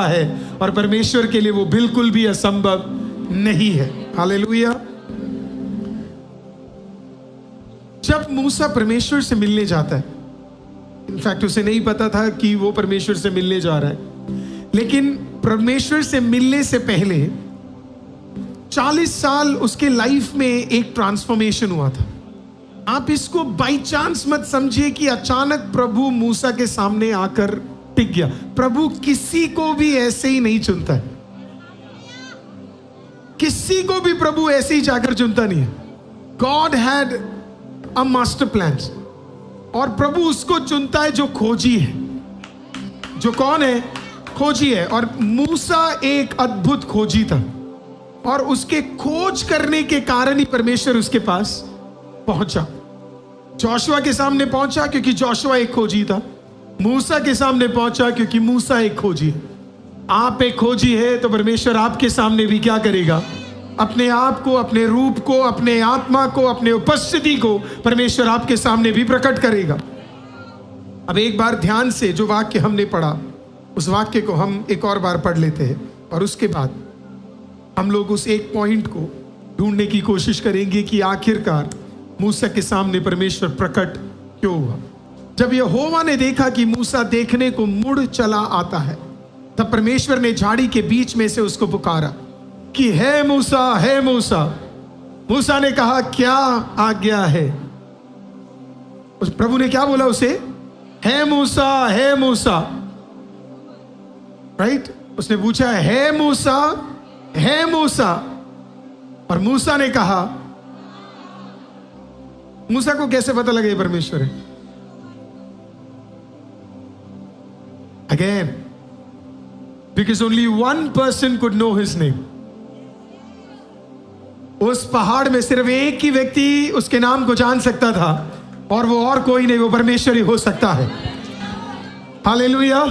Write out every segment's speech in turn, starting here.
है और परमेश्वर के लिए वो बिल्कुल भी असंभव नहीं है। हालेलुया। जब मूसा परमेश्वर से मिलने जाता है, इनफैक्ट उसे नहीं पता था कि वो परमेश्वर से मिलने जा रहा है, लेकिन परमेश्वर से मिलने से पहले 40 साल उसके लाइफ में एक ट्रांसफॉर्मेशन हुआ था। आप इसको बाय चांस मत समझिए कि अचानक प्रभु मूसा के सामने आकर टिक गया। प्रभु किसी को भी ऐसे ही नहीं चुनता है, किसी को भी प्रभु ऐसे ही जाकर चुनता नहीं है। God had a master plan, और प्रभु उसको चुनता है जो खोजी है। जो कौन है? खोजी है। और मूसा एक अद्भुत खोजी था, और उसके खोज करने के कारण ही परमेश्वर उसके पास पहुंचा। जोशुआ के सामने पहुंचा क्योंकि जोशुआ एक खोजी था। मूसा के सामने पहुंचा क्योंकि मूसा एक खोजी है। आप एक खोजी है तो परमेश्वर आपके सामने भी क्या करेगा? अपने आप को, अपने रूप को, अपने आत्मा को, अपने उपस्थिति को परमेश्वर आपके सामने भी प्रकट करेगा। अब एक बार ध्यान से जो वाक्य हमने पढ़ा, उस वाक्य को हम एक और बार पढ़ लेते हैं, और उसके बाद हम लोग उस एक पॉइंट को ढूंढने की कोशिश करेंगे कि आखिरकार मूसा के सामने परमेश्वर प्रकट क्यों हुआ। जब यहोवा ने देखा कि मूसा देखने को मुड़ चला आता है, तब परमेश्वर ने झाड़ी के बीच में से उसको पुकारा कि हे मूसा, हे मूसा। मूसा ने कहा, क्या आज्ञा है? उस प्रभु ने क्या बोला उसे? हे मूसा, हे मूसा। राइट? उसने पूछा हे मूसा, हे मूसा। और मूसा ने कहा, मूसा को कैसे पता लगे परमेश्वर है? Again, because only one person could know his name. उस पहाड़ में सिर्फ एक ही व्यक्ति उसके नाम को जान सकता था, और वो और कोई नहीं, वो परमेश्वर ही हो सकता है। हालेलुया।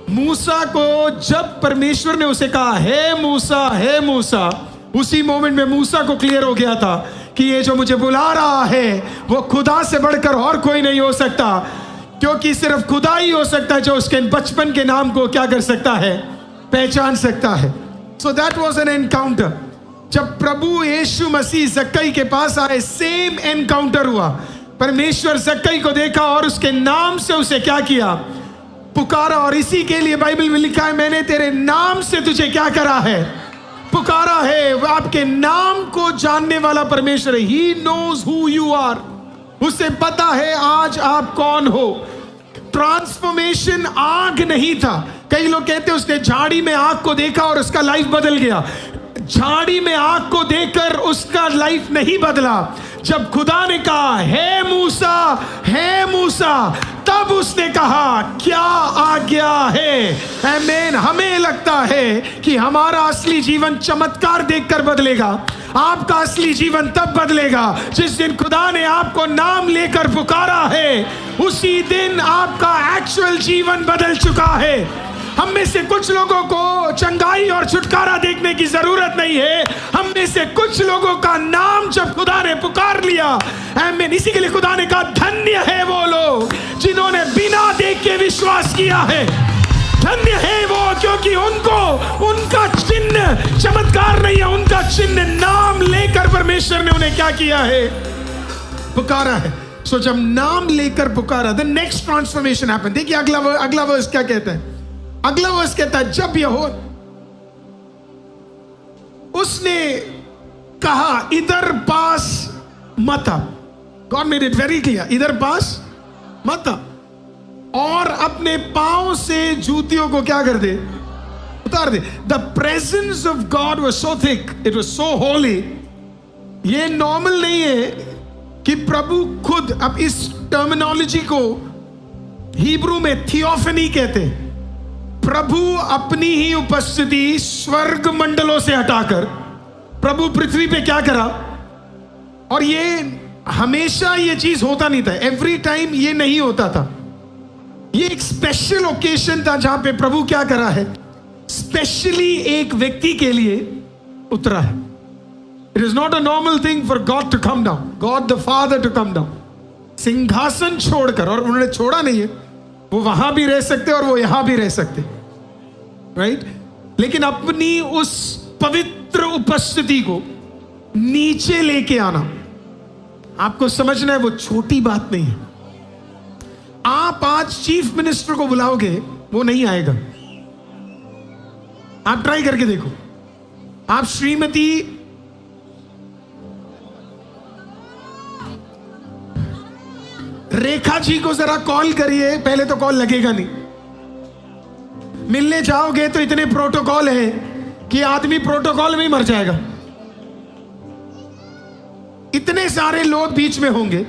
मूसा को जब परमेश्वर ने उसे कहा हे मूसा, हे मूसा, उसी मोमेंट में मूसा को क्लियर हो गया था कि ये जो मुझे बुला रहा है वो खुदा से बढ़कर और कोई नहीं हो सकता, क्योंकि सिर्फ खुदा ही हो सकता है जो उसके बचपन के नाम को क्या कर सकता है? पहचान सकता है। So that was an encounter. जब प्रभु यीशु मसीह जक्कई के पास आए, सेम एनकाउंटर हुआ। परमेश्वर जक्कई को देखा और उसके नाम से उसे क्या किया? पुकारा। और इसी के लिए बाइबल में लिखा है, मैंने तेरे नाम से तुझे क्या करा है? पुकारा है। वह आपके नाम को जानने वाला परमेश्वर है। He knows who you are. उसे पता है आज आप कौन हो। ट्रांसफॉर्मेशन आग नहीं था। कई लोग कहते हैं उसने झाड़ी में आग को देखा और उसका लाइफ बदल गया। झाड़ी में आग को देखकर उसका लाइफ नहीं बदला। जब खुदा ने कहा हे मूसा, हे मूसा, तब उसने कहा क्या आज्ञा है? आमीन। हमें लगता है कि हमारा असली जीवन चमत्कार देखकर बदलेगा। आपका असली जीवन तब बदलेगा जिस दिन खुदा ने आपको नाम लेकर पुकारा है, उसी दिन आपका एक्चुअल जीवन बदल चुका है। हम में से कुछ लोगों को चंगाई और छुटकारा देखने की जरूरत नहीं है। हम में से कुछ लोगों का नाम जब खुदा ने पुकार लिया, आमीन, इसी के लिए खुदा ने कहा धन्य है वो लोग जिन्होंने बिना देख के विश्वास किया है। धन्य है वो, क्योंकि उनको उनका चिन्ह चमत्कार नहीं है, उनका चिन्ह नाम लेकर परमेश्वर ने उन्हें क्या किया है? पुकारा है। सो जब नाम लेकर पुकारा, द नेक्स्ट ट्रांसफॉर्मेशन हैपन। देखिए अगला वर्स क्या कहता है? अगला वर्स कहता है जब यहोवा उसने कहा इधर पास मत आ। God made it very clear, इधर पास मत आ, और अपने पांव से जूतियों को क्या कर दे? उतार दे। The presence of God was so thick, it was so holy. ये नॉर्मल नहीं है कि प्रभु खुद, अब इस टर्मिनोलॉजी को हिब्रू में थियोफनी कहते हैं। प्रभु अपनी ही उपस्थिति स्वर्ग मंडलों से हटाकर प्रभु पृथ्वी पे क्या करा? और ये हमेशा ये चीज होता नहीं था, एवरी टाइम ये नहीं होता था। ये एक स्पेशल ओकेशन था जहां पे प्रभु क्या करा है? स्पेशली एक व्यक्ति के लिए उतरा है। It is not a normal thing for God to come down, God the father to come down, सिंहासन छोड़कर। और उन्होंने छोड़ा नहीं है, वो वहां भी रह सकते और वो यहां भी रह सकते। राइट? लेकिन अपनी उस पवित्र उपस्थिति को नीचे लेके आना, आपको समझना है, वो छोटी बात नहीं है। आप आज चीफ मिनिस्टर को बुलाओगे, वो नहीं आएगा। आप ट्राई करके देखो। आप श्रीमती रेखा जी को जरा कॉल करिए, पहले तो कॉल लगेगा नहीं। मिलने जाओगे तो इतने प्रोटोकॉल है कि आदमी प्रोटोकॉल में ही मर जाएगा। इतने सारे लोग बीच में होंगे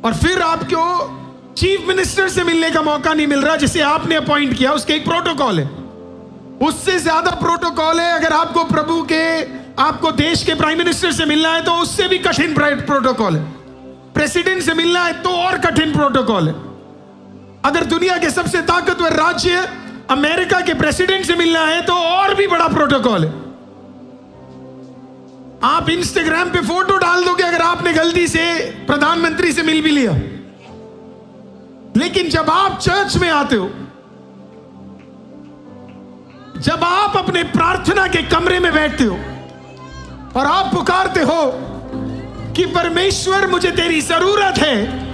और फिर आपको चीफ मिनिस्टर से मिलने का मौका नहीं मिल रहा जिसे आपने अपॉइंट किया। उसके एक प्रोटोकॉल है, उससे ज्यादा प्रोटोकॉल है। अगर आपको प्रभु के, आपको देश के प्राइम मिनिस्टर से मिलना है तो उससे भी कठिन प्रोटोकॉल है। प्रेसिडेंट से मिलना है तो और कठिन प्रोटोकॉल है। अगर दुनिया के सबसे ताकतवर राज्य अमेरिका के प्रेसिडेंट से मिलना है तो और भी बड़ा प्रोटोकॉल है। आप इंस्टाग्राम पे फोटो डाल दोगे अगर आपने गलती से प्रधानमंत्री से मिल भी लिया। लेकिन जब आप चर्च में आते हो, जब आप अपने प्रार्थना के कमरे में बैठते हो और आप पुकारते हो कि परमेश्वर मुझे तेरी जरूरत है,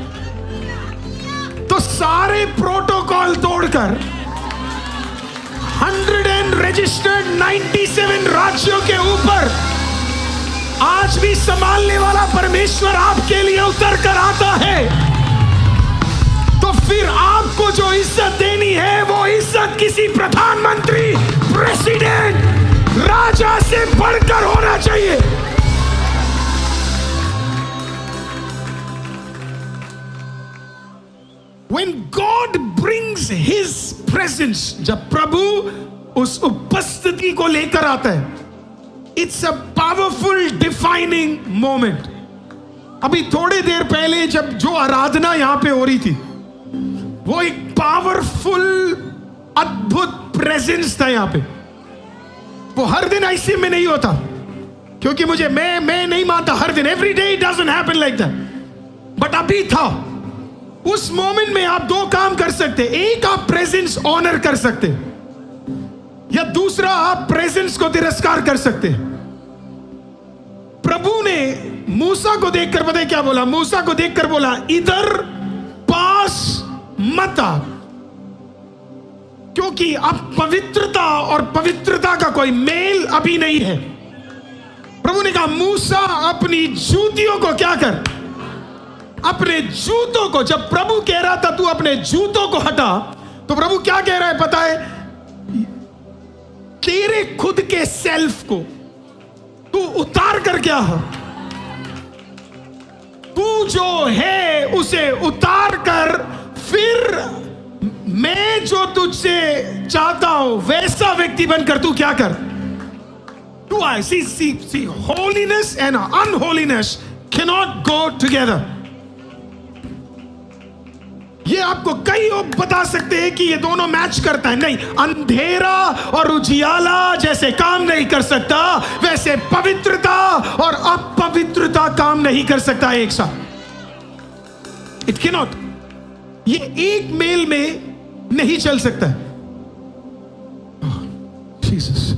तो सारे प्रोटोकॉल तोड़कर 197 राज्यों के ऊपर आज भी संभालने वाला परमेश्वर आपके लिए उतर कर आता है। तो फिर आपको जो इज्जत देनी है वो इज्जत किसी प्रधानमंत्री, प्रेसिडेंट, राजा से बढ़कर होना चाहिए। When God brings His presence, जब प्रभु उस उपस्थिति को लेकर आता है, It's a powerful defining moment. अभी थोड़ी देर पहले जब जो आराधना यहां पे हो रही थी, वो एक पावरफुल अद्भुत प्रेजेंस था यहां पे। वो हर दिन ऐसे में नहीं होता, क्योंकि मुझे मैं नहीं मानता हर दिन, every day it doesn't happen like that. But अभी था, उस मोमेंट में आप दो काम कर सकते। एक, आप प्रेजेंस ऑनर कर सकते, या दूसरा आप प्रेजेंस को तिरस्कार कर सकते। प्रभु ने मूसा को देखकर पता है क्या बोला? मूसा को देखकर बोला, इधर पास मत आ, क्योंकि अब पवित्रता और पवित्रता का कोई मेल अभी नहीं है। प्रभु ने कहा, मूसा अपनी जूतियों को क्या कर, अपने जूतों को। जब प्रभु कह रहा था तू अपने जूतों को हटा, तो प्रभु क्या कह रहा है पता है? तेरे खुद के सेल्फ को तू उतार कर क्या है, तू जो है उसे उतार कर, फिर मैं जो तुझसे चाहता हूं वैसा व्यक्ति बनकर तू क्या कर, तू आए। See holiness and unholiness cannot go together. ये आपको कई लोग बता सकते हैं कि ये दोनों मैच करता है, नहीं। अंधेरा और उजियाला जैसे काम नहीं कर सकता, वैसे पवित्रता और अपवित्रता काम नहीं कर सकता एक साथ। इट कैन नॉट, ये एक मेल में नहीं चल सकता है। जीसस,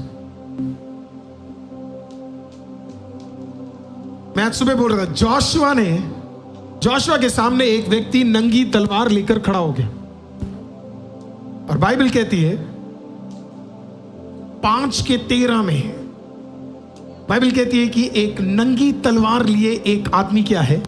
मैं आज सुबह बोल रहा था, जोशुआ के सामने एक व्यक्ति नंगी तलवार लेकर खड़ा हो गया, और बाइबल कहती है 5:13 में, बाइबल कहती है कि एक नंगी तलवार लिए एक आदमी क्या है,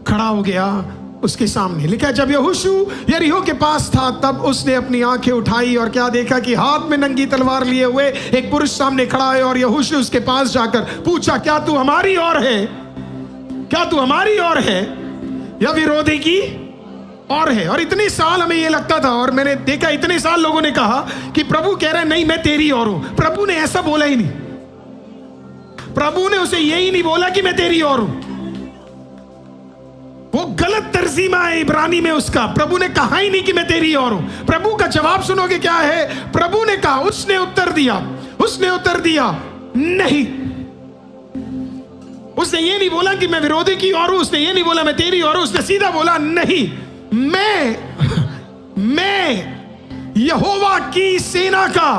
खड़ा हो गया उसके सामने। लिखा है, जब यहोशू यरीहो के पास था, तब उसने अपनी आंखें उठाई और क्या देखा कि हाथ में नंगी तलवार लिए हुए एक पुरुष सामने खड़ा है। और यहोशू उसके पास जाकर पूछा, क्या तू हमारी ओर है? क्या तू हमारी ओर है या विरोधी की ओर है? और इतने साल हमें ये लगता था, और मैंने देखा इतने साल लोगों ने कहा कि प्रभु कह रहे हैं नहीं मैं तेरी ओर हूं। प्रभु ने ऐसा बोला ही नहीं। प्रभु ने उसे यही नहीं बोला कि मैं तेरी ओर हूं। वो गलत तर्जीमा है इब्रानी में उसका। प्रभु ने कहा ही नहीं कि मैं तेरी ओर हूं। प्रभु का जवाब सुनोगे क्या है? प्रभु ने कहा, उसने उत्तर दिया नहीं। उसने ये नहीं बोला कि मैं विरोधी की ओर हूं, उसने ये नहीं बोला मैं तेरी ओर हूं, उसने सीधा बोला नहीं, मैं यहोवा की सेना का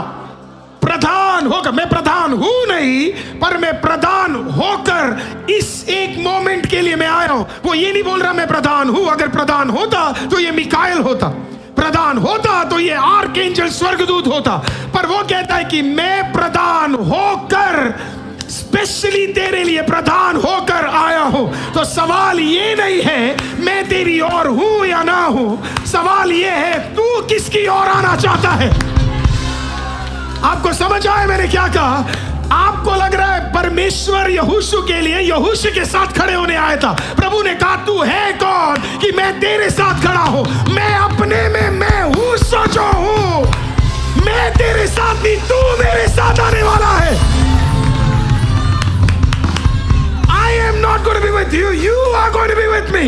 प्रधान होकर, मैं प्रधान हूं नहीं, पर मैं प्रधान होकर इस एक मोमेंट के लिए मैं आया हूं। वो ये नहीं बोल रहा मैं प्रधान हूं, अगर प्रधान होता तो ये मिकाएल होता, प्रधान होता तो ये आर्कएंजल स्वर्गदूत होता, पर वो कहता है कि मैं प्रधान होकर, स्पेशली तेरे लिए प्रधान होकर आया हूं। तो सवाल ये नहीं है मैं तेरी ओर हूं या ना हूं, सवाल ये है तू किसकी ओर आना चाहता है। आपको समझ आया मैंने क्या कहा? आपको लग रहा है परमेश्वर यहोशू के लिए यहोशू के साथ खड़े होने आया था। प्रभु ने कहा तू है कौन कि मैं तेरे साथ खड़ा हूं? मैं अपने में मैं हूं सो जो हूं, मैं तेरे साथ नहीं, तू मेरे साथ आने वाला है। I am not going to be with you, you are going to be with me।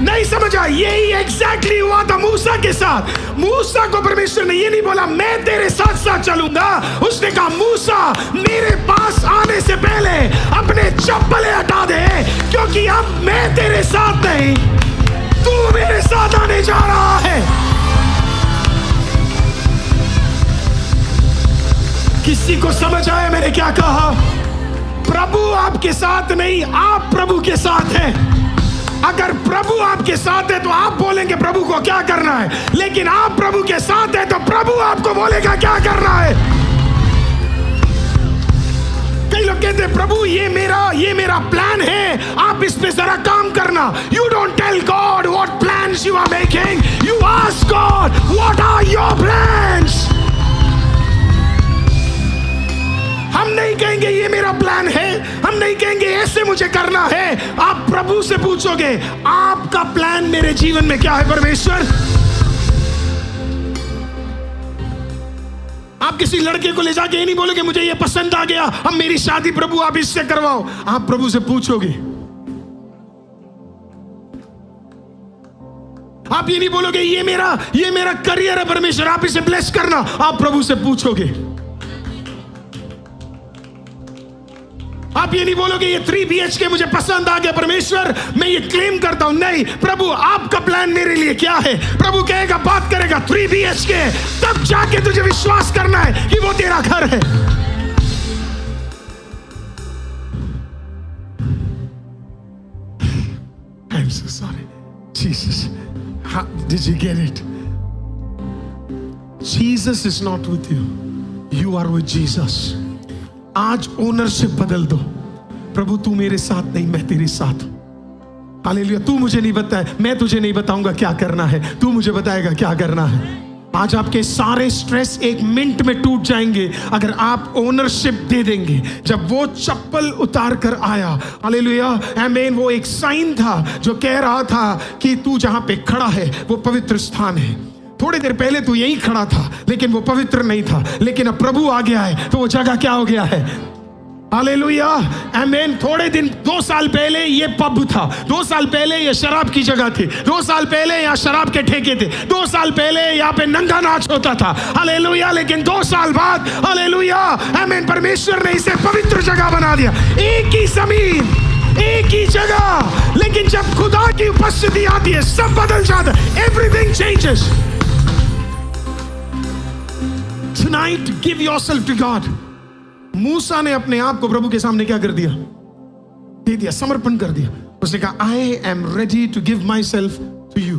नहीं समझा? यही एग्जैक्टली हुआ था मूसा के साथ। मूसा को परमेश्वर ने ये नहीं बोला मैं तेरे साथ साथ चलूंगा, उसने कहा मूसा मेरे पास आने से पहले अपने चप्पलें हटा दे, क्योंकि अब मैं तेरे साथ नहीं, तू मेरे साथ आने जा रहा है। किसी को समझ आया मैंने क्या कहा? प्रभु आपके साथ नहीं, आप प्रभु के साथ हैं। अगर प्रभु आपके साथ है तो आप बोलेंगे प्रभु को क्या करना है, लेकिन आप प्रभु के साथ है तो प्रभु आपको बोलेगा क्या करना है। कई लोग कहते हैं प्रभु ये मेरा प्लान है, आप इस पे जरा काम करना। You don't tell God what plans you are making, you ask God what are your plans. हम नहीं कहेंगे ये मेरा प्लान है, हम नहीं कहेंगे ऐसे मुझे करना है। आप प्रभु से पूछोगे आपका प्लान मेरे जीवन में क्या है परमेश्वर। आप किसी लड़के को ले जाके ये नहीं बोलोगे मुझे ये पसंद आ गया, अब मेरी शादी प्रभु आप इससे करवाओ। आप प्रभु से पूछोगे। आप ये नहीं बोलोगे ये मेरा करियर है परमेश्वर आप इसे ब्लेस करना, आप प्रभु से पूछोगे। आप ये नहीं बोलोगे ये 3 BHK मुझे पसंद आ गया परमेश्वर मैं ये क्लेम करता हूं, नहीं प्रभु आपका प्लान मेरे लिए क्या है। प्रभु कहेगा बात करेगा 3 BHK, तब जाके तुझे विश्वास करना है कि वो तेरा घर है। I'm so sorry. Jesus, did you get it? Jesus is not with you. You are with Jesus. आज ओनरशिप बदल दो। प्रभु तू मेरे साथ नहीं, मैं तेरे साथ हूं। हालेलुया। तू मुझे नहीं बताए, मैं तुझे नहीं बताऊंगा क्या करना है, तू मुझे बताएगा क्या करना है। आज आपके सारे स्ट्रेस एक मिनट में टूट जाएंगे अगर आप ओनरशिप दे देंगे। जब वो चप्पल उतार कर आया, हालेलुया आमीन, वो एक साइन था जो कह रहा था कि तू जहां पे खड़ा है वो पवित्र स्थान है। थोड़ी देर पहले तू यहीं खड़ा था लेकिन वो पवित्र नहीं था, लेकिन अब प्रभु आ गया है तो वो जगह क्या हो गया है। हालेलुया आमीन। थोड़े दिन 2 साल पहले ये पब था, 2 साल पहले ये शराब की जगह थी, 2 साल पहले यहाँ शराब के ठेके थे, 2 साल पहले यहाँ पे नंगा नाच होता था। हालेलुया। लेकिन 2 साल बाद हालेलुया आमीन परमेश्वर ने इसे पवित्र जगह बना दिया। एक ही जमीन, एक ही जगह, लेकिन जब खुदा की उपस्थिति आती है सब बदल जाता है। Everything changes. Tonight give yourself to God। मूसा ने अपने आप को प्रभु के सामने क्या कर दिया? दे दिया, समर्पण कर दिया। उसने कहा I am ready to give myself to you।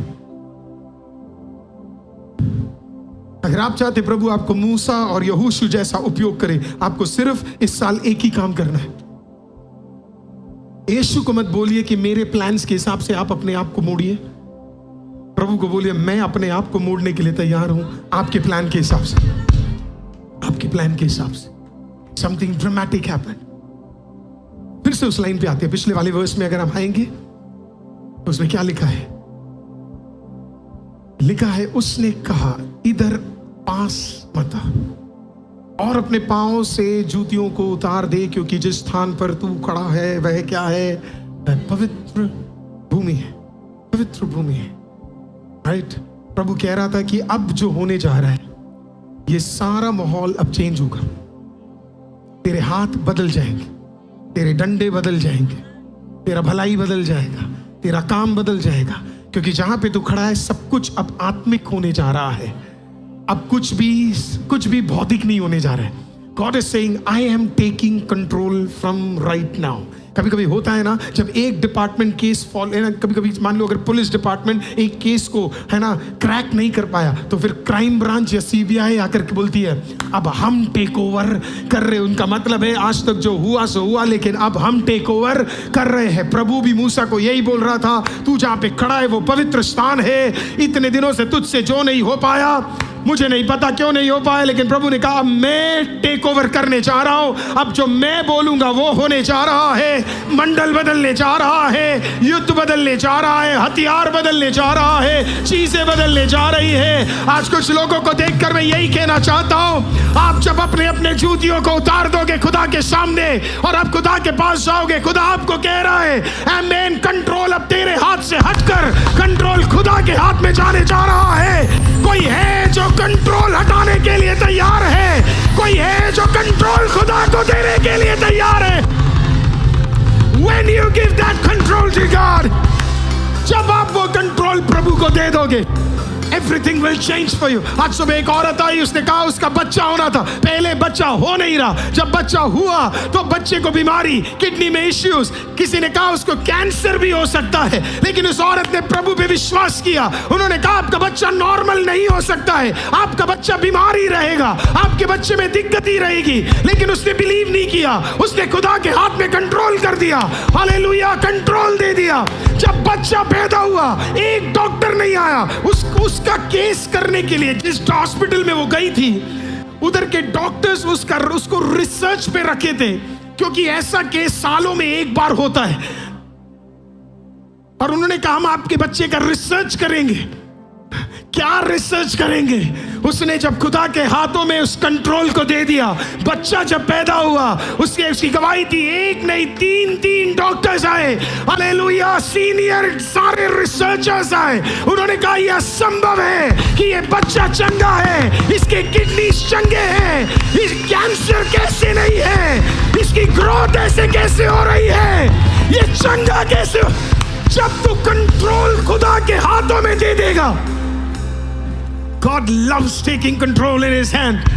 अगर आप चाहते प्रभु आपको मूसा और यहोशू जैसा उपयोग करे, आपको सिर्फ इस साल एक ही काम करना है। यीशु को मत बोलिए कि मेरे प्लान्स के हिसाब से आप अपने आप को मोड़िए। प्रभु को बोलिए मैं अपने आप को मोड़ने के लिए तैयार हूं आपके प्लान के हिसाब से, आपके प्लान के हिसाब से। Something dramatic happened. फिर से उस लाइन पे आते हैं, पिछले वाले वर्स में अगर हम आएंगे तो उसमें क्या लिखा है? लिखा है उसने कहा इधर पास मत आ और अपने पांव से जूतियों को उतार दे, क्योंकि जिस स्थान पर तू खड़ा है वह क्या है? वह पवित्र भूमि है, पवित्र भूमि है। राइट। प्रभु कह रहा था कि अब जो होने जा रहा है ये सारा माहौल अब चेंज होगा। तेरे हाथ बदल जाएंगे, तेरे डंडे बदल जाएंगे, तेरा भलाई बदल जाएगा, तेरा काम बदल जाएगा, क्योंकि जहां पे तू खड़ा है सब कुछ अब आत्मिक होने जा रहा है। अब कुछ भी भौतिक नहीं होने जा रहा है। God is saying, I am taking control from right now. कभी कभी होता है ना, जब एक डिपार्टमेंट केस फॉल है ना, कभी कभी मान लो अगर पुलिस डिपार्टमेंट एक केस को है ना क्रैक नहीं कर पाया, तो फिर क्राइम ब्रांच या सीबीआई आकर के बोलती है अब हम टेक ओवर कर रहे हैं। उनका मतलब है आज तक जो हुआ सो हुआ, लेकिन अब हम टेक ओवर कर रहे हैं। प्रभु भी मूसा को यही बोल रहा था, तू जहां पे खड़ा है वो पवित्र स्थान है, इतने दिनों से तुझसे जो नहीं हो पाया, मुझे नहीं पता क्यों नहीं हो पाया, लेकिन प्रभु ने कहा मैं टेक ओवर करने जा रहा हूं। अब जो मैं बोलूंगा वो होने जा रहा है। मंडल बदलने जा रहा है, युद्ध बदलने जा रहा है, हथियार बदलने जा रहा है, चीजें बदलने जा रही है। आज कुछ लोगों को देखकर मैं यही कहना चाहता हूं, आप जब अपने अपने जूतियों को उतार दोगे खुदा के सामने और आप खुदा के पास जाओगे, खुदा आपको कह रहा है आमीन, कंट्रोल अब तेरे हाथ से हटकर कंट्रोल खुदा के हाथ में जाने जा रहा है। कोई है जो कंट्रोल हटाने के लिए तैयार है? कोई है जो कंट्रोल खुदा को देने के लिए तैयार है? When you give that control to God, जब आप वो कंट्रोल प्रभु को दे दोगे, everything will change for you. आज सुबह एक औरत आई, उसने कहा उसका बच्चा होना था, पहले बच्चा हो नहीं रहा, जब बच्चा हुआ तो बच्चे को बीमारी, किडनी में इश्यूज, किसी ने कहा उसको कैंसर भी हो सकता है, लेकिन उस औरत ने प्रभु पे विश्वास किया। उन्होंने कहा आपका बच्चा नॉर्मल नहीं हो सकता है, आपका बच्चा बीमार ही रहेगा, आपके बच्चे में दिक्कत ही रहेगी, लेकिन उसने बिलीव नहीं किया, उसने खुदा के हाथ में कंट्रोल कर दिया। हालेलुया, कंट्रोल दे दिया। जब बच्चा पैदा हुआ, एक डॉक्टर नहीं आया उसका केस करने के लिए। जिस हॉस्पिटल में वो गई थी, उधर के डॉक्टर्स उसको रिसर्च पे रखे थे, क्योंकि ऐसा केस सालों में एक बार होता है। और उन्होंने कहा हम आपके बच्चे का रिसर्च करेंगे। क्या रिसर्च करेंगे? उसने जब खुदा के हाथों में उस कंट्रोल को दे दिया, बच्चा जब पैदा हुआ, उसकी गवाही थी, एक नहीं तीन डॉक्टर्स आए, हालेलुया, सीनियर सारे रिसर्चर्स आए। उन्होंने कहा यह संभव है कि ये बच्चा चंगा है, इसके किडनी चंगे हैं, इस कैंसर कैसे नहीं है, इसकी ग्रोथ ऐसे कैसे हो रही है, ये चंगा कैसे। जब तू कंट्रोल खुदा के हाथों में दे देगा, God loves taking control in his hand.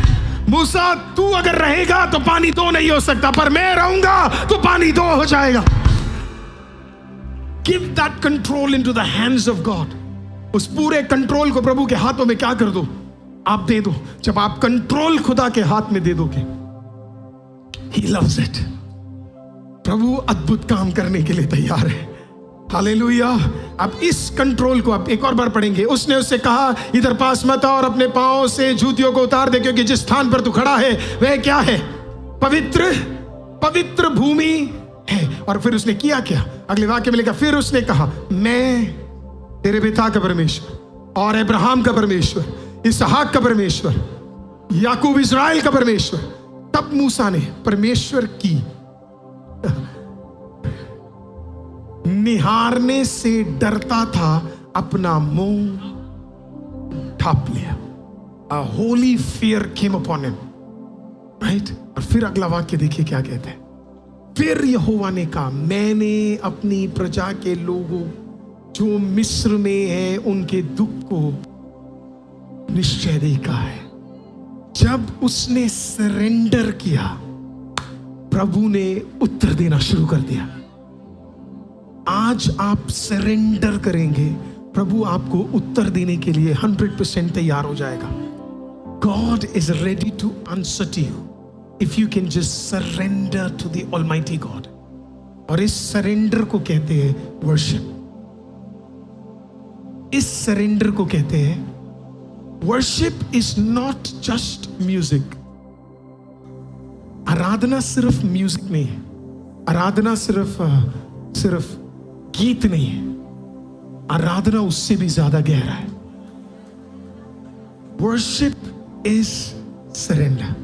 मूसा, तू अगर रहेगा तो पानी दो नहीं हो सकता, पर मैं रहूंगा तो पानी दो हो जाएगा। Give that control into the hands of God. उस पूरे कंट्रोल को प्रभु के हाथों में क्या कर दो? आप दे दो। जब आप कंट्रोल खुदा के हाथ में दे दोगे, He loves it. प्रभु अद्भुत काम करने के लिए तैयार है। हालेलुया। अब इस कंट्रोल को आप एक और बार पढ़ेंगे। उसने उससे कहा इधर पास मत आ और अपने पांव से जूतियों को उतार दे, क्योंकि जिस स्थान पर तू खड़ा है वह क्या है? पवित्र भूमि है। और फिर उसने किया क्या? अगले वाक्य में लिखा, फिर उसने कहा मैं तेरे पिता का परमेश्वर और अब्राहम का परमेश्वर, इसहाक का परमेश्वर, याकूब इस्राएल का परमेश्वर। तब मूसा ने परमेश्वर की निहारने से डरता था, अपना मुंह ढांप लिया। A holy fear came upon him, right? और फिर अगला वाक्य देखिए क्या कहते हैं। फिर यहोवा ने कहा, मैंने अपनी प्रजा के लोगों जो मिस्र में है उनके दुख को निश्चय देखा है। जब उसने सरेंडर किया, प्रभु ने उत्तर देना शुरू कर दिया। आज आप सरेंडर करेंगे, प्रभु आपको उत्तर देने के लिए 100% तैयार हो जाएगा। God is ready to answer to you if you can just surrender to the Almighty God. और इस सरेंडर को कहते हैं वर्शिप। इस सरेंडर को कहते हैं worship is not just music. आराधना सिर्फ म्यूजिक नहीं है, आराधना सिर्फ गीत नहीं है, आराधना उससे भी ज्यादा गहरा है। Worship is surrender.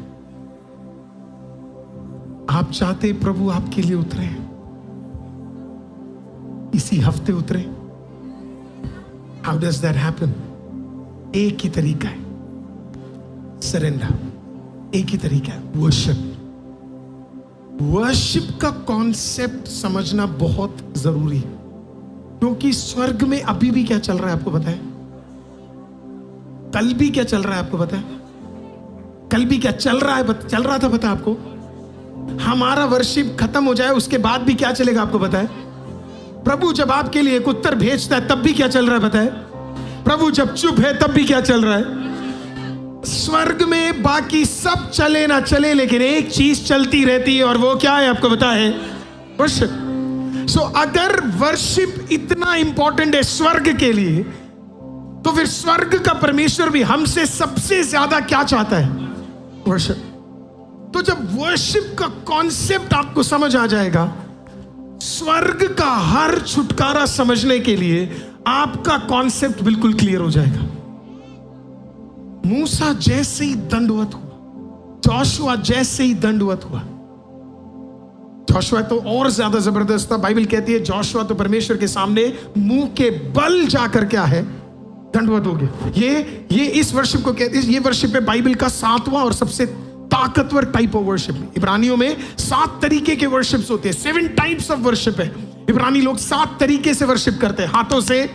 आप चाहते प्रभु आपके लिए उतरे, इसी हफ्ते उतरे। How does that happen? एक ही तरीका है, सरेंडर। एक ही तरीका है, वर्शिप। वर्शिप का कॉन्सेप्ट समझना बहुत जरूरी है, क्योंकि स्वर्ग में अभी भी क्या चल रहा है आपको पता है? कल भी क्या चल रहा है आपको पता है? कल भी क्या चल रहा है, चल रहा था पता है आपको? हमारा वर्शिप खत्म हो जाए उसके बाद भी क्या चलेगा आपको पता है? प्रभु जब आपके लिए एक उत्तर भेजता है तब भी क्या चल रहा है पता है? प्रभु जब चुप है तब भी क्या चल रहा है? स्वर्ग में बाकी सब चले ना चले, लेकिन एक चीज चलती रहती है, और वो क्या है आपको पता है? वर्शिप। सो अगर वर्शिप इतना इंपॉर्टेंट है स्वर्ग के लिए, तो फिर स्वर्ग का परमेश्वर भी हमसे सबसे ज्यादा क्या चाहता है? वर्शिप। तो जब वर्शिप का कॉन्सेप्ट आपको समझ आ जाएगा, स्वर्ग का हर छुटकारा समझने के लिए आपका कॉन्सेप्ट बिल्कुल क्लियर हो जाएगा। मूसा जैसे ही दंडवत हुआ, जोशुआ जैसे ही दंडवत हुआ, जोशुआ तो और ज्यादा जबरदस्त था। बाइबल कहती है जोशुआ तो परमेश्वर के सामने मुंह के बल जाकर क्या है? दंडवत हो गया। ये इस वर्शिप को कहते हैं, ये वर्शिप है बाइबल का 7वां और सबसे ताकतवर टाइप ऑफ वर्शिप। इब्रानियों में 7 तरीके के वर्शिप्स होते हैं, 7 टाइप्स ऑफ वर्शिप है। इब्रानी लोग 7 तरीके से वर्शिप करते हैं, हाथों से,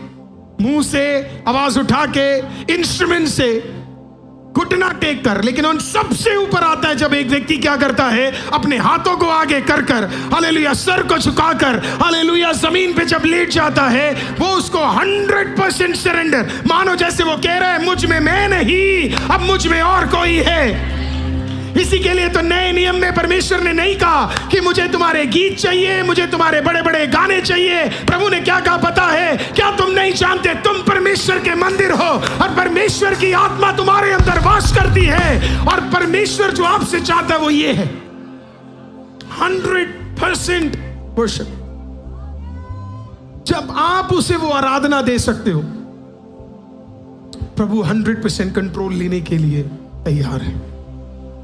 मुंह से, आवाज उठा के, इंस्ट्रूमेंट से, घुटना टेक कर। लेकिन उन सबसे ऊपर आता है जब एक व्यक्ति क्या करता है? अपने हाथों को आगे कर कर, हालेलुया, सर को झुकाकर, हालेलुया, जमीन पे जब लेट जाता है, वो उसको 100% सरेंडर, मानो जैसे वो कह रहा है मुझ में मैं नहीं, अब मुझ में और कोई है। इसी के लिए तो नए नियम में परमेश्वर ने नहीं कहा कि मुझे तुम्हारे गीत चाहिए, मुझे तुम्हारे बड़े बड़े गाने चाहिए। प्रभु ने क्या कहा पता है? क्या तुम नहीं जानते तुम परमेश्वर के मंदिर हो और परमेश्वर की आत्मा तुम्हारे अंदर वास करती है? और परमेश्वर जो आपसे चाहता है वो ये है, 100% वर्शिप। जब आप उसे वो आराधना दे सकते हो, प्रभु 100% कंट्रोल लेने के लिए तैयार है।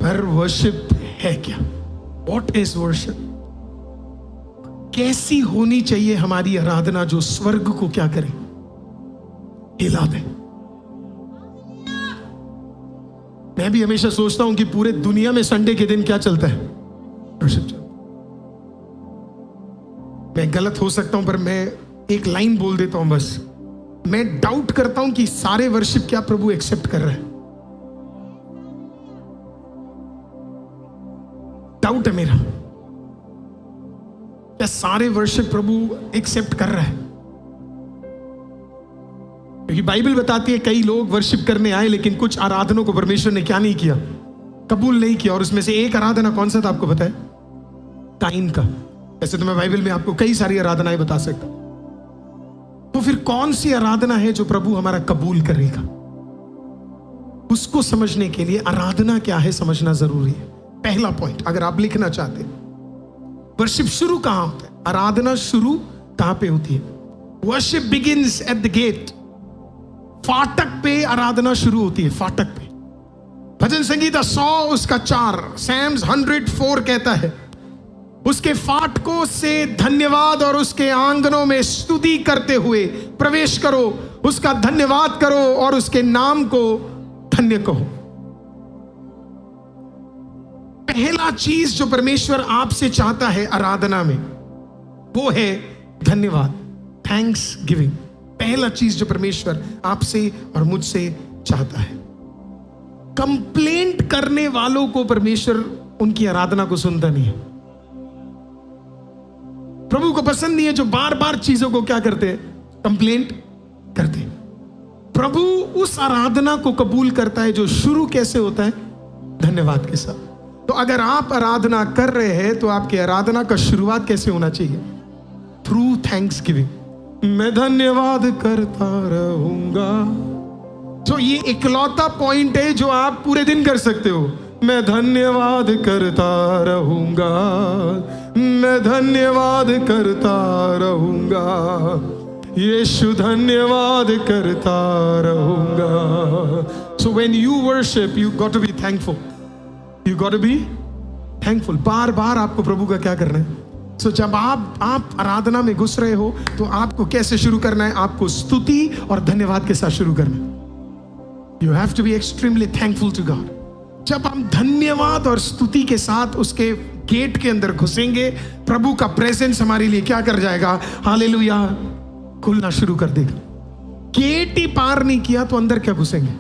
पर वर्शिप है क्या? What is worship? कैसी होनी चाहिए हमारी आराधना जो स्वर्ग को क्या करे? हिला दे। मैं भी हमेशा सोचता हूं कि पूरे दुनिया में संडे के दिन क्या चलता है? वर्शिप चलता। मैं गलत हो सकता हूं पर मैं एक लाइन बोल देता हूं बस। मैं डाउट करता हूं कि सारे वर्शिप क्या प्रभु एक्सेप्ट कर रहे हैं। डाउट है मेरा, क्या सारे वर्शिप प्रभु एक्सेप्ट कर रहा है? क्योंकि बाइबल बताती है कई लोग वर्शिप करने आए, लेकिन कुछ आराधनों को परमेश्वर ने क्या नहीं किया? कबूल नहीं किया। और उसमें से एक आराधना कौन सा था आपको पता है? काइन का। ऐसे तो मैं बाइबल में आपको कई सारी आराधनाएं बता सकता हूं। तो फिर कौन सी आराधना है जो प्रभु हमारा कबूल करेगा? उसको समझने के लिए आराधना क्या है समझना जरूरी है। पहला पॉइंट, अगर आप लिखना चाहते हैं, वर्शिप शुरू कहां होता है? आराधना शुरू कहां पे होती है? Worship begins at the gate. फाटक पे आराधना शुरू होती है, फाटक पे। भजन संगीता 100 उसका 4, सैम्स 104 कहता है, उसके फाटकों से धन्यवाद और उसके आंगनों में स्तुति करते हुए प्रवेश करो, उसका धन्यवाद करो और उसके नाम को धन्य कहो। पहला चीज जो परमेश्वर आपसे चाहता है आराधना में, वो है धन्यवाद, थैंक्स गिविंग। पहला चीज जो परमेश्वर आपसे और मुझसे चाहता है। कंप्लेंट करने वालों को परमेश्वर उनकी आराधना को सुनता नहीं है। प्रभु को पसंद नहीं है जो बार बार चीजों को क्या करते हैं? कंप्लेंट करते हैं। प्रभु उस आराधना को कबूल करता है जो शुरू कैसे होता है? धन्यवाद के साथ। तो अगर आप आराधना कर रहे हैं तो आपकी आराधना का शुरुआत कैसे होना चाहिए? Through thanks giving. मैं धन्यवाद करता रहूंगा। तो ये इकलौता पॉइंट है जो आप पूरे दिन कर सकते हो। मैं धन्यवाद करता रहूंगा, मैं धन्यवाद करता रहूंगा, यीशु धन्यवाद करता रहूंगा। So when you worship, you got to be thankful. You got to be thankful. बार बार आपको प्रभु का क्या करना है? So जब आप आराधना में घुस रहे हो तो आपको कैसे शुरू करना है? आपको स्तुति और धन्यवाद के साथ शुरू करना है। You have to be extremely thankful to God. जब हम धन्यवाद और स्तुति के साथ उसके गेट के अंदर घुसेंगे, प्रभु का प्रेजेंस हमारे लिए क्या कर जाएगा? हालेलुया, खुलना शुरू कर देगा। गेट ही पार नहीं किया तो अंदर क्या घुसेंगे?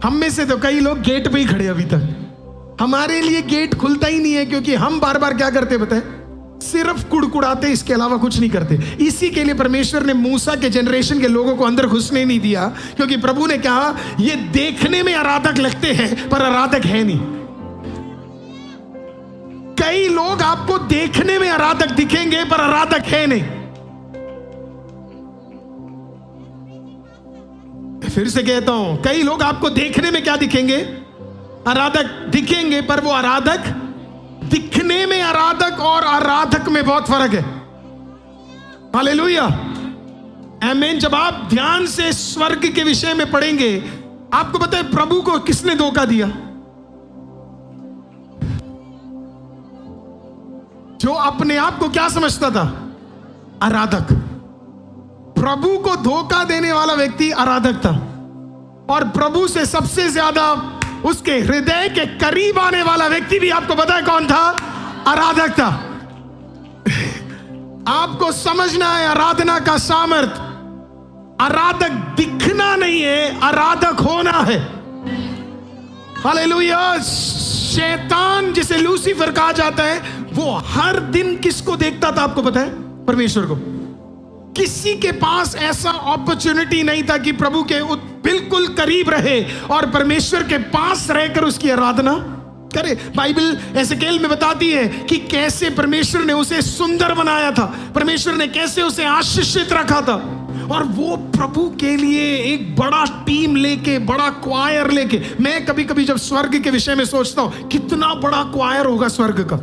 हम में से तो कई लोग गेट पे ही खड़े अभी तक। हमारे लिए गेट खुलता ही नहीं है, क्योंकि हम बार बार क्या करते बताएं, सिर्फ कुड़कुड़ाते, इसके अलावा कुछ नहीं करते। इसी के लिए परमेश्वर ने मूसा के जनरेशन के लोगों को अंदर घुसने नहीं दिया, क्योंकि प्रभु ने कहा ये देखने में आराधक लगते हैं पर आराधक है नहीं। कई लोग आपको देखने में आराधक दिखेंगे पर आराधक है नहीं। फिर से कहता हूं, कई लोग आपको देखने में क्या दिखेंगे, आराधक दिखेंगे, पर वो आराधक, दिखने में आराधक और आराधक में बहुत फर्क है। हालेलुया, आमीन। जब आप ध्यान से स्वर्ग के विषय में पढ़ेंगे, आपको पता है प्रभु को किसने धोखा दिया? जो अपने आप को क्या समझता था, आराधक। प्रभु को धोखा देने वाला व्यक्ति आराधक था, और प्रभु से सबसे ज्यादा उसके हृदय के करीब आने वाला व्यक्ति भी आपको पता है कौन था? आराधक था। आपको समझना है आराधना का सामर्थ्य, आराधक दिखना नहीं है, आराधक होना है। हालेलुया। शैतान जिसे लूसीफर कहा जाता है, वो हर दिन किसको देखता था आपको पता है? परमेश्वर को। किसी के पास ऐसा अपॉर्चुनिटी नहीं था कि प्रभु के बिल्कुल करीब रहे और परमेश्वर के पास रहकर उसकी आराधना करे। बाइबल एसेकेल में बताती है कि कैसे परमेश्वर ने उसे सुंदर बनाया था, परमेश्वर ने कैसे उसे आशीषित रखा था, और वो प्रभु के लिए एक बड़ा टीम लेके, बड़ा क्वायर लेके। मैं कभी कभी जब स्वर्ग के विषय में सोचता हूं, कितना बड़ा क्वायर होगा स्वर्ग का।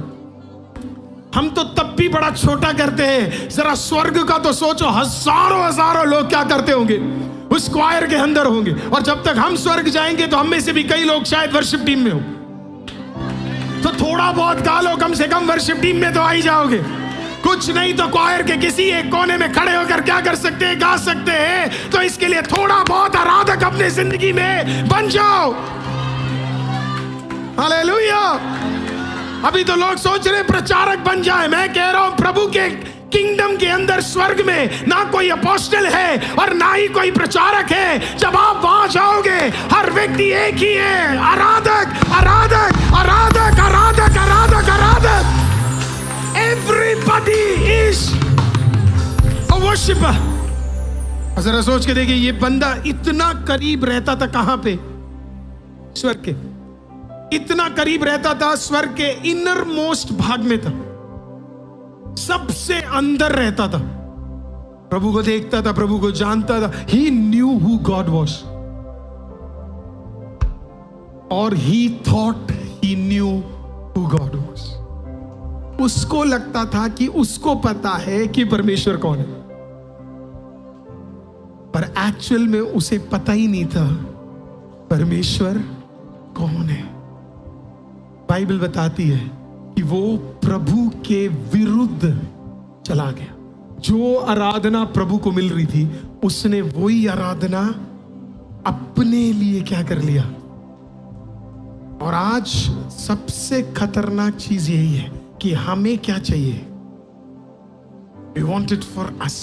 हम तो तब भी बड़ा छोटा करते हैं, जरा स्वर्ग का तो सोचो, हजारों हजारों लोग क्या करते होंगे, उस क्वायर के अंदर होंगे। और जब तक हम स्वर्ग जाएंगे तो हम में से भी कई लोग शायद वर्शिप टीम में हो, तो थोड़ा बहुत गा लो, कम से कम वर्शिप टीम में तो आ ही जाओगे। कुछ नहीं तो क्वायर के किसी एक कोने में खड़े होकर क्या कर सकते हैं, गा सकते हैं। तो इसके लिए थोड़ा बहुत आराधक अपने जिंदगी में बन जाओ। हालेलुया। अभी तो लोग सोच रहे प्रचारक बन जाए। मैं कह रहा हूं प्रभु के किंगडम के अंदर, स्वर्ग में ना कोई अपोस्टल है और ना ही कोई प्रचारक है। जब आप वहां जाओगे, हर व्यक्ति एक ही है, आराधक आराधक आराधक आराधक आराधक आराधक। Everybody is a worshipper। जरा सोच के देखिए, ये बंदा इतना करीब रहता था कहां पे? स्वर्ग के। इतना करीब रहता था, स्वर्ग के इनर मोस्ट भाग में था, सबसे अंदर रहता था, प्रभु को देखता था, प्रभु को जानता था। He knew who God was, और he thought he knew who God was। उसको लगता था कि उसको पता है कि परमेश्वर कौन है, पर एक्चुअल में उसे पता ही नहीं था परमेश्वर कौन है। बाइबल बताती है कि वो प्रभु के विरुद्ध चला गया। जो आराधना प्रभु को मिल रही थी, उसने वही आराधना अपने लिए क्या कर लिया। और आज सबसे खतरनाक चीज यही है कि हमें क्या चाहिए, We want it for us।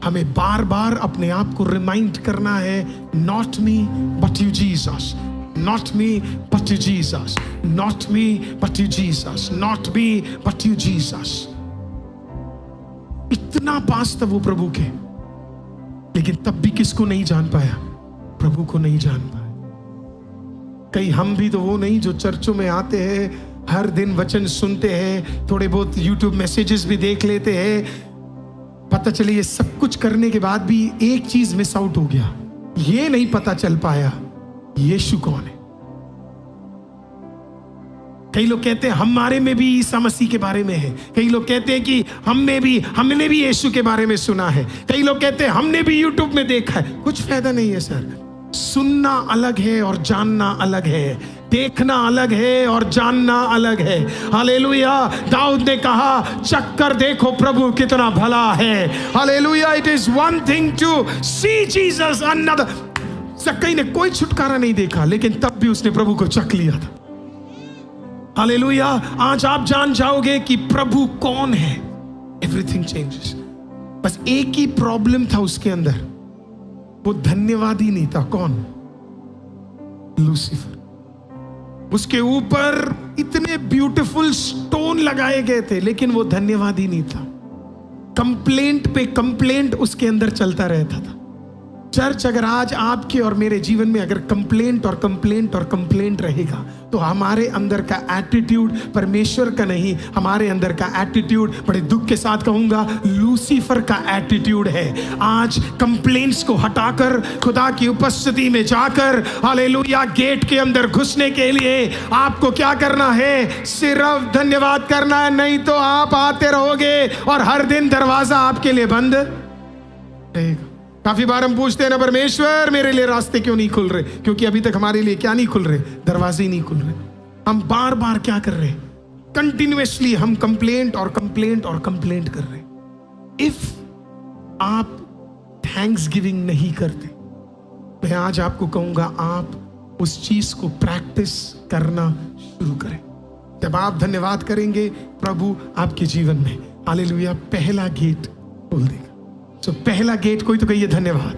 हमें बार बार अपने आप को रिमाइंड करना है, Not me but you Jesus, not me but you Jesus, not me but you Jesus, not me but you Jesus। इतना पास था वो प्रभु के, लेकिन तब भी किसको नहीं जान पाया? प्रभु को नहीं जान पाया। कई हम भी तो वो नहीं जो चर्चों में आते हैं, हर दिन वचन सुनते हैं, थोड़े बहुत यूट्यूब मैसेजेस भी देख लेते हैं, पता चले ये सब कुछ करने के बाद भी एक चीज मिस आउट हो गया, ये नहीं पता चल पाया यीशु कौन है। कई लोग कहते हैं हमारे में भी ईसा मसीह के बारे में है, कई लोग कहते हैं कि हमने भी यीशु के बारे में सुना है, कई लोग कहते हैं हमने भी यूट्यूब में देखा है। कुछ फायदा नहीं है सर। सुनना अलग है और जानना अलग है, देखना अलग है और जानना अलग है। हालेलुया। दाऊद ने कहा, चक्कर देखो प्रभु कितना भला है। Hallelujah. It is one thing to see Jesus, another. Zacchaeus ने कोई छुटकारा नहीं देखा, लेकिन तब भी उसने प्रभु को चख लिया था। हालेलुया। आज आप जान जाओगे कि प्रभु कौन है, एवरीथिंग चेंजेस। बस एक ही प्रॉब्लम था उसके अंदर, वो धन्यवाद ही नहीं था। कौन? लूसीफर। उसके ऊपर इतने ब्यूटीफुल स्टोन लगाए गए थे, लेकिन वो धन्यवादी नहीं था। कंप्लेंट पे कंप्लेंट उसके अंदर चलता रहता था। चर्च, अगर आज आपके और मेरे जीवन में अगर कंप्लेंट और कंप्लेंट और कंप्लेंट रहेगा, तो हमारे अंदर का एटीट्यूड परमेश्वर का नहीं, हमारे अंदर का एटीट्यूड, बड़े दुख के साथ कहूंगा, लूसीफर का एटीट्यूड है। आज कंप्लेंट्स को हटाकर खुदा की उपस्थिति में जाकर, हालेलुया, गेट के अंदर घुसने के लिए आपको क्या करना है? सिर्फ धन्यवाद करना है। नहीं तो आप आते रहोगे और हर दिन दरवाजा आपके लिए बंद रहेगा। काफी बार हम पूछते हैं ना, परमेश्वर मेरे लिए रास्ते क्यों नहीं खुल रहे? क्योंकि अभी तक हमारे लिए क्या नहीं खुल रहे? दरवाजे ही नहीं खुल रहे। हम बार बार क्या कर रहे हैं? कंटिन्यूअसली हम कंप्लेंट और कंप्लेंट और कंप्लेंट कर रहे हैं। इफ आप थैंक्स गिविंग नहीं करते, मैं आज आपको कहूंगा आप उस चीज को प्रैक्टिस करना शुरू करें। जब आप धन्यवाद करेंगे, प्रभु आपके जीवन में, हालेलुया, पहला गेट खोल देगा। तो पहला गेट कोई तो कहिए धन्यवाद।